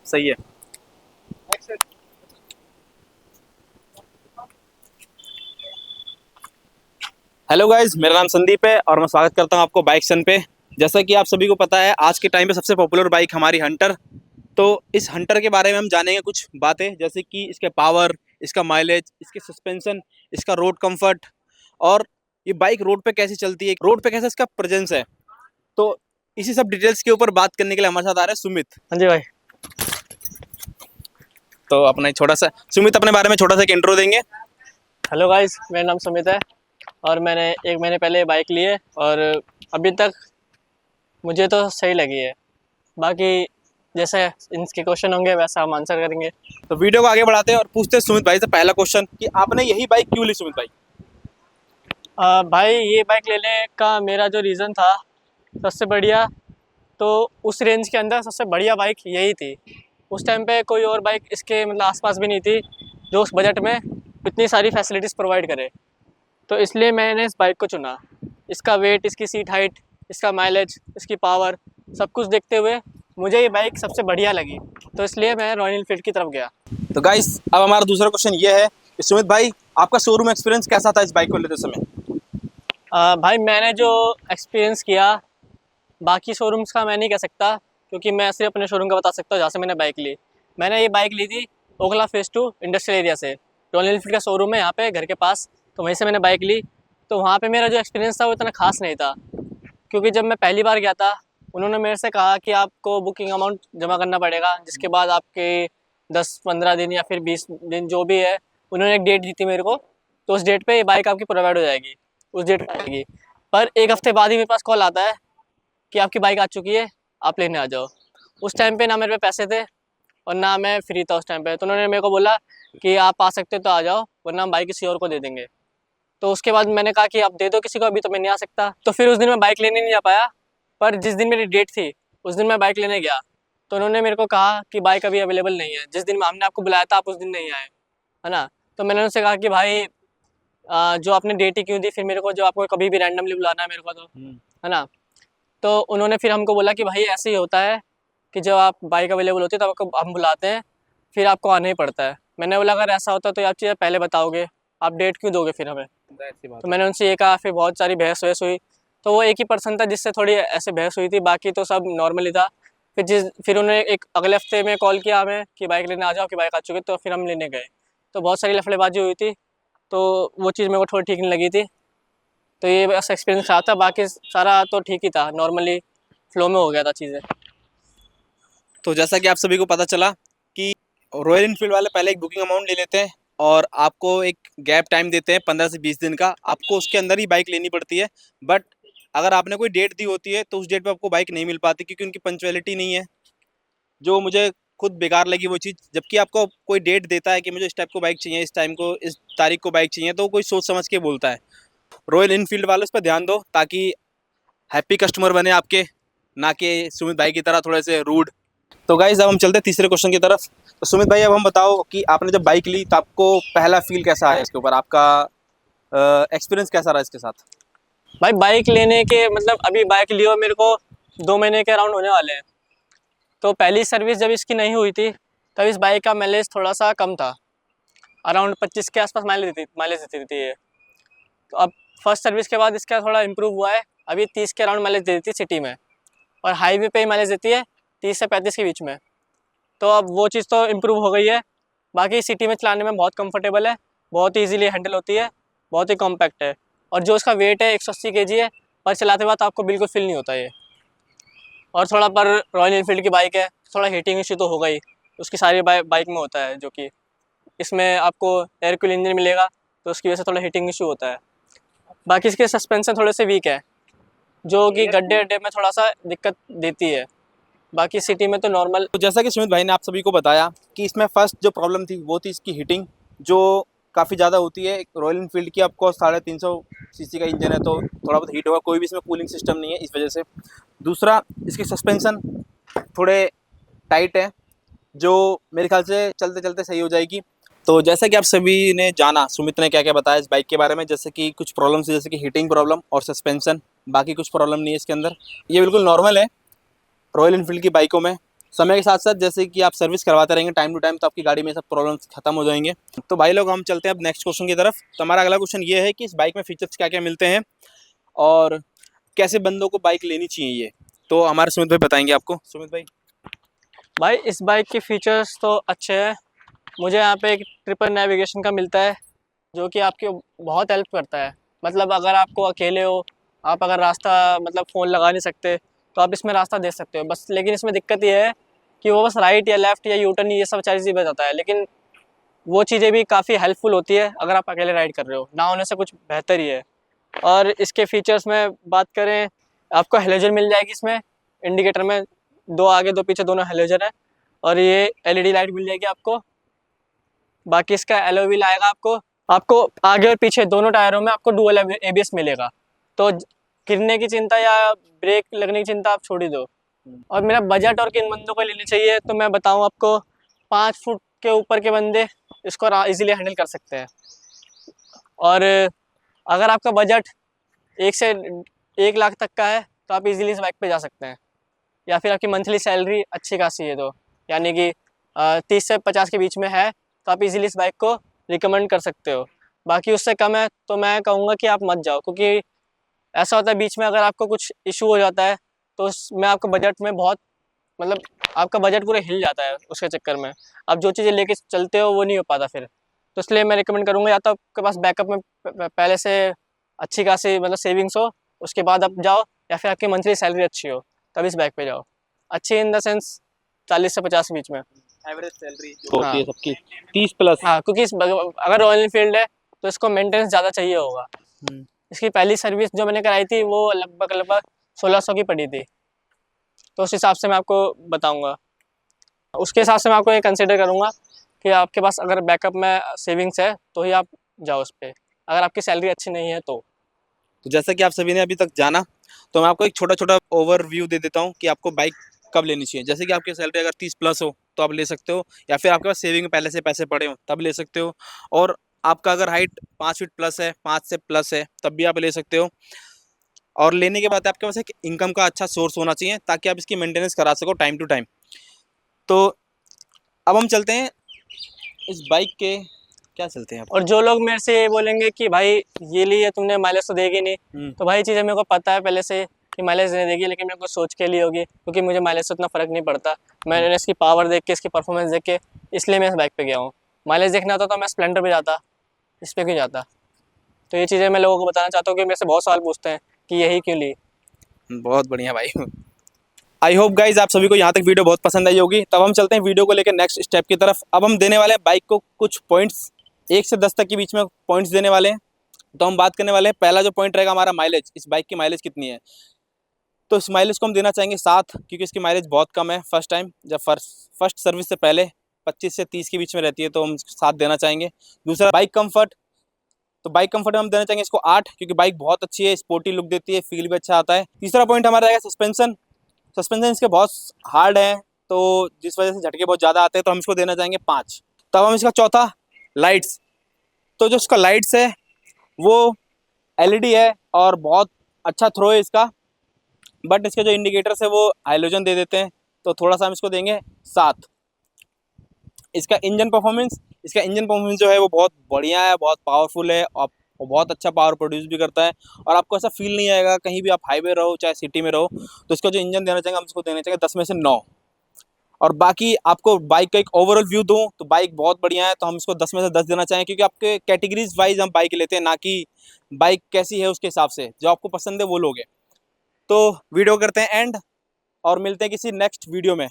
सही है। Hello guys, मेरा नाम संदीप है और मैं स्वागत करता हूं आपको बाइक सन पे। जैसा कि आप सभी को पता है, आज के टाइम पे सबसे पॉपुलर बाइक हमारी हंटर। तो इस हंटर के बारे में हम जानेंगे कुछ बातें, जैसे कि इसके पावर, इसका माइलेज, इसके सस्पेंशन, इसका रोड कंफर्ट और ये बाइक रोड पे कैसे चलती है, रोड पे कैसा इसका प्रेजेंस है। तो इसी सब डिटेल्स के ऊपर बात करने के लिए हमारे साथ आ रहे हैं सुमित। हाँ जी भाई। तो अपना एक छोटा सा सुमित अपने बारे में छोटा सा एक इंट्रो देंगे। हेलो गाइस, मेरा नाम सुमित है और मैंने 1 महीने पहले बाइक ली है और अभी तक मुझे तो सही लगी है। बाकी जैसे इनके क्वेश्चन होंगे वैसा हम आंसर करेंगे। तो वीडियो को आगे बढ़ाते हैं और पूछते हैं सुमित भाई से पहला क्वेश्चन कि आपने यही बाइक क्यों ली सुमित भाई? भाई ये बाइक लेने का मेरा जो रीज़न था सबसे बढ़िया, तो उस रेंज के अंदर सबसे बढ़िया बाइक यही थी। उस टाइम पे कोई और बाइक इसके मतलब आसपास भी नहीं थी जो उस बजट में इतनी सारी फैसिलिटीज़ प्रोवाइड करे। तो इसलिए मैंने इस बाइक को चुना। इसका वेट, इसकी सीट हाइट, इसका माइलेज, इसकी पावर, सब कुछ देखते हुए मुझे ये बाइक सबसे बढ़िया लगी, तो इसलिए मैं रॉयल एनफील्ड की तरफ गया। तो गाइस, अब हमारा दूसरा क्वेश्चन ये है कि सुमित भाई, आपका शोरूम एक्सपीरियंस कैसा था इस बाइक को लेते समय? भाई मैंने जो एक्सपीरियंस किया बाकी शोरूम्स का मैं नहीं कह सकता, क्योंकि मैं सिर्फ अपने शोरूम का बता सकता हूँ जहाँ से मैंने बाइक ली। मैंने ये बाइक ली थी ओखला फेज़ 2 इंडस्ट्रियल एरिया से। रॉयल एनफील्ड का शोरूम है यहाँ पे घर के पास, तो वहीं से मैंने बाइक ली। तो वहाँ पे मेरा जो एक्सपीरियंस था वो इतना खास नहीं था, क्योंकि जब मैं पहली बार गया था उन्होंने मेरे से कहा कि आपको बुकिंग अमाउंट जमा करना पड़ेगा, जिसके बाद आपके 10-15 दिन या फिर 20 दिन जो भी है, उन्होंने एक डेट दी थी मेरे को। तो उस डेट पे ये बाइक आपकी प्रोवाइड हो जाएगी, उस डेट पर आएगी। पर एक हफ्ते बाद ही मेरे पास कॉल आता है कि आपकी बाइक आ चुकी है, आप लेने आ जाओ। उस टाइम पे ना मेरे पे पैसे थे और ना मैं फ्री था उस टाइम पे, तो उन्होंने मेरे को बोला कि आप आ सकते हो तो आ जाओ, वरना हम बाइक किसी और को दे देंगे। तो उसके बाद मैंने कहा कि आप दे दो किसी को, अभी तो मैं नहीं आ सकता। तो फिर उस दिन मैं बाइक लेने नहीं जा पाया। पर जिस दिन मेरी डेट थी उस दिन मैं बाइक लेने गया, तो उन्होंने मेरे को कहा कि बाइक अभी अवेलेबल नहीं है। जिस दिन हमने आपको बुलाया था आप उस दिन नहीं आए, है ना। तो मैंने उनसे कहा कि भाई जो आपने डेट ही क्यों दी फिर मेरे को, जो आपको कभी भी रैंडमली बुलाना है मेरे को, तो है ना। तो उन्होंने फिर हमको बोला कि भाई ऐसे ही होता है कि जब आप बाइक अवेलेबल होती है तब आपको हम बुलाते हैं, फिर आपको आना ही पड़ता है। मैंने बोला अगर ऐसा होता तो आप चीज़ें पहले बताओगे, आप डेट क्यों दोगे फिर हमें। तो मैंने उनसे ये कहा, फिर बहुत सारी बहस वहस हुई। तो वो एक ही पर्सन था जिससे थोड़ी ऐसे बहस हुई थी, बाकी तो सब नॉर्मल ही था। फिर उन्होंने एक अगले हफ्ते में कॉल किया हमें कि बाइक लेने आ जाओ, कि बाइक आ चुकी है। तो फिर हम लेने गए, तो बहुत सारी लफड़ेबाजी हुई थी। तो वो चीज़ मेरे को थोड़ी ठीक नहीं लगी थी। तो ये बस एक्सपीरियंस रहा था, बाकी सारा तो ठीक ही था, नॉर्मली फ्लो में हो गया था चीज़ें। तो जैसा कि आप सभी को पता चला कि रॉयल इनफील्ड वाले पहले एक बुकिंग अमाउंट ले लेते हैं और आपको एक गैप टाइम देते हैं 15 से 20 दिन का, आपको उसके अंदर ही बाइक लेनी पड़ती है। बट अगर आपने कोई डेट दी होती है तो उस डेट पे आपको बाइक नहीं मिल पाती, क्योंकि उनकी पंचुअलिटी नहीं है, जो मुझे खुद बेकार लगी वो चीज़। जबकि आपको कोई डेट देता है कि मुझे इस टाइप को बाइक चाहिए, इस टाइम को, इस तारीख को बाइक चाहिए, तो कोई सोच समझ के बोलता है। रॉयल इनफील्ड वाले उस पर ध्यान दो, ताकि हैप्पी कस्टमर बने आपके, ना कि सुमित भाई की तरह थोड़े से रूड। तो गाइज, अब हम चलते हैं तीसरे क्वेश्चन की तरफ। तो सुमित भाई, अब हम बताओ कि आपने जब बाइक ली तो आपको पहला फील कैसा आया इसके ऊपर, आपका एक्सपीरियंस कैसा रहा इसके साथ? भाई बाइक लेने के मतलब अभी बाइक लियो मेरे को 2 महीने के अराउंड होने वाले हैं। तो पहली सर्विस जब इसकी नहीं हुई थी तब इस बाइक का माइलेज थोड़ा सा कम था, अराउंड 25 के आसपास माइलेज देती थी ये। तो अब फर्स्ट सर्विस के बाद इसका थोड़ा इम्प्रूव हुआ है, अभी 30 के अराउंड माइलेज देती है सिटी में, और हाईवे पे ही माइलेज देती है 30 से 35 के बीच में। तो अब वो चीज़ तो इम्प्रूव हो गई है। बाकी सिटी में चलाने में बहुत कंफर्टेबल है, बहुत ईजीली हैंडल होती है, बहुत ही कॉम्पैक्ट है। और जो इसका वेट है 180 केजी है, पर चलाते वक्त आपको बिल्कुल फील नहीं होता ये। और थोड़ा पर रॉयल एनफील्ड की बाइक है, थोड़ा हीटिंग इशू तो होगा ही, उसकी सारी बाइक में होता है, जो कि इसमें आपको एयर कूल इंजन मिलेगा तो उसकी वजह से थोड़ा हीटिंग इशू होता है। बाकी इसके सस्पेंशन थोड़े से वीक है, जो कि गड्ढे अड्डे में थोड़ा सा दिक्कत देती है। बाकी सिटी में तो नॉर्मल। तो जैसा कि सुमित भाई ने आप सभी को बताया कि इसमें फर्स्ट जो प्रॉब्लम थी वो थी इसकी हीटिंग, जो काफ़ी ज़्यादा होती है। रॉयल इनफील्ड की आपको 350 सीसी का इंजन है, तो थोड़ा बहुत हीट होगा, कोई भी इसमें कूलिंग सिस्टम नहीं है इस वजह से। दूसरा, इसकी सस्पेंशन थोड़े टाइट है, जो मेरे ख्याल से चलते चलते सही हो जाएगी। तो जैसा कि आप सभी ने जाना सुमित ने क्या क्या बताया इस बाइक के बारे में, जैसे कि कुछ प्रॉब्लम्स जैसे कि हीटिंग प्रॉब्लम और सस्पेंशन, बाकी कुछ प्रॉब्लम नहीं है इसके अंदर, ये बिल्कुल नॉर्मल है रॉयल इनफील्ड की बाइकों में। समय के साथ साथ जैसे कि आप सर्विस करवाते रहेंगे टाइम टू टाइम, तो आपकी गाड़ी में सब प्रॉब्लम्स खत्म हो जाएंगे। तो भाई लोग हम चलते हैं अब नेक्स्ट क्वेश्चन की तरफ। तो हमारा अगला क्वेश्चन ये है कि इस बाइक में फीचर्स क्या क्या मिलते हैं और कैसे बंदों को बाइक लेनी चाहिए ये। तो हमारे सुमित भाई बताएंगे आपको। सुमित भाई। भाई इस बाइक के फीचर्स तो अच्छे हैं। मुझे यहाँ पे एक ट्रिपल नेविगेशन का मिलता है जो कि आपकी बहुत हेल्प करता है। मतलब अगर आपको अकेले हो, आप अगर रास्ता मतलब फ़ोन लगा नहीं सकते, तो आप इसमें रास्ता दे सकते हो बस। लेकिन इसमें दिक्कत ये है कि वो बस राइट या लेफ़्ट या यू टर्न ये सब सारी चीज़ें बताता है, लेकिन वो चीज़ें भी काफ़ी हेल्पफुल होती है अगर आप अकेले राइड कर रहे हो। ना होने से कुछ बेहतर ही है। और इसके फीचर्स में बात करें, आपको हेलोजन मिल जाएगी इसमें। इंडिकेटर में 2 आगे 2 पीछे दोनों हेलोजन है। और ये एलईडी लाइट मिल जाएगी आपको। बाकी इसका एलॉय व्हील आएगा आपको आगे और पीछे दोनों टायरों में आपको डुअल एबीएस मिलेगा। तो गिरने की चिंता या ब्रेक लगने की चिंता आप छोड़ ही दो। और मेरा बजट और किन बंदों को लेनी चाहिए, तो मैं बताऊं आपको, 5 फुट के ऊपर के बंदे इसको इजीली हैंडल कर सकते हैं। और अगर आपका बजट 1 से 1 लाख तक का है तो आप इजीली इस बाइक पे जा सकते हैं। या फिर आपकी मंथली सैलरी अच्छी खासी है, तो यानी कि 30 से 50 के बीच में है, तो आप इजीली इस बाइक को रिकमेंड कर सकते हो। बाकी उससे कम है तो मैं कहूँगा कि आप मत जाओ, क्योंकि ऐसा होता है बीच में अगर आपको कुछ इशू हो जाता है तो उसमें आपका बजट में बहुत मतलब आपका बजट पूरा हिल जाता है उसके चक्कर में। आप जो चीज़ें लेके चलते हो वो नहीं हो पाता फिर। तो इसलिए मैं रिकमेंड करूँगा, या तो आपके पास बैकअप में पहले से अच्छी खासी मतलब सेविंग्स हो, उसके बाद आप जाओ, या फिर आपकी मंथली सैलरी अच्छी हो तब इस बाइक पे जाओ। अच्छी इन द सेंस 40 से 50 के बीच में। एवरेज सैलरी जो होती हाँ है सबकी 30+। हाँ, क्योंकि अगर रॉयल एनफील्ड है तो इसको मेंटेनेंस ज़्यादा चाहिए होगा। इसकी पहली सर्विस जो मैंने कराई थी वो लगभग लगभग 1600 की पड़ी थी। तो उस हिसाब से मैं आपको बताऊंगा, उसके हिसाब से मैं आपको ये कंसिडर करूंगा कि आपके पास अगर बैकअप में सेविंग्स है तो ही आप जाओ उस पर। अगर आपकी सैलरी अच्छी नहीं है तो जैसा कि आप सभी ने अभी तक जाना, तो मैं आपको एक छोटा छोटा ओवरव्यू दे देता हूँ कि आपको बाइक कब लेनी चाहिए। जैसे कि आपकी सैलरी अगर 30+ हो तो आप ले सकते हो, या फिर आपके पास सेविंग पहले से पैसे पड़े हो तब ले सकते हो। और आपका अगर हाइट 5 फीट+ है, 5 से+ है, तब भी आप ले सकते हो। और लेने के बाद आपके पास एक इनकम का अच्छा सोर्स होना चाहिए ताकि आप इसकी मेंटेनेंस करा सको टाइम टू टाइम। तो अब हम चलते हैं इस बाइक के, क्या चलते हैं आप। और जो लोग मेरे से ये बोलेंगे कि भाई ये लिए तुमने माइलेज तो देगी नहीं, तो भाई चीज़ें मेरे को पता है पहले से कि माइलेज नहीं देगी, लेकिन मेरे को सोच के लिए होगी, क्योंकि मुझे माइलेज से उतना फ़र्क नहीं पड़ता। मैंने इसकी पावर देख के, इसकी परफॉर्मेंस देख के, इसलिए मैं इस बाइक पे गया हूँ। माइलेज देखना होता तो मैं स्प्लेंडर पे जाता, इस पे क्यों जाता। तो ये चीज़ें मैं लोगों को बताना चाहता हूँ कि मेरे से बहुत सवाल पूछते हैं कि यही क्यों ली। बहुत बढ़िया भाई। आई होप गाइज आप सभी को यहाँ तक वीडियो बहुत पसंद आई होगी। तब हम चलते हैं वीडियो को लेकर नेक्स्ट स्टेप की तरफ। अब हम देने वाले हैं बाइक को कुछ पॉइंट्स, 1 से 10 तक के बीच में पॉइंट्स देने वाले हैं। तो हम बात करने वाले हैं, पहला जो पॉइंट रहेगा हमारा माइलेज। इस बाइक की माइलेज कितनी है। तो इस माइलेज को हम देना चाहेंगे 7, क्योंकि इसकी माइलेज बहुत कम है। फर्स्ट टाइम जब फर्स्ट सर्विस से पहले 25 से 30 के बीच में रहती है, तो हम 7 देना चाहेंगे। दूसरा बाइक कंफर्ट, तो बाइक कंफर्ट में हम देना चाहेंगे इसको 8, क्योंकि बाइक बहुत अच्छी है, स्पोर्टी लुक देती है, फील भी अच्छा आता है। तीसरा पॉइंट हमारा रहेगा सस्पेंशन। सस्पेंशन इसके बहुत हार्ड है, तो जिस वजह से झटके बहुत ज़्यादा आते हैं, तो हम इसको देना चाहेंगे 5। तब हम इसका चौथा, लाइट्स। तो जो इसका लाइट्स है वो एलईडी है और बहुत अच्छा थ्रो है इसका, बट इसके जो इंडिकेटर्स है वो हाइलोजन दे देते हैं, तो थोड़ा सा हम इसको देंगे 7। इसका इंजन परफॉर्मेंस जो है वो बहुत बढ़िया है, बहुत पावरफुल है और बहुत अच्छा पावर प्रोड्यूस भी करता है। और आपको ऐसा फील नहीं आएगा कहीं भी आप हाईवे रहो चाहे सिटी में रहो, तो इसका जो इंजन देना चाहेंगे हम इसको देना चाहेंगे 10 में से 9। और बाकी आपको बाइक का एक ओवरऑल व्यू दूं तो बाइक बहुत बढ़िया है, तो हम इसको 10 में से 10 देना चाहेंगे, क्योंकि आपके कैटेगरीज वाइज हम बाइक लेते हैं, ना कि बाइक कैसी है उसके हिसाब से। जो आपको पसंद है वो लोगे। तो वीडियो करते हैं एंड, और मिलते हैं किसी नेक्स्ट वीडियो में।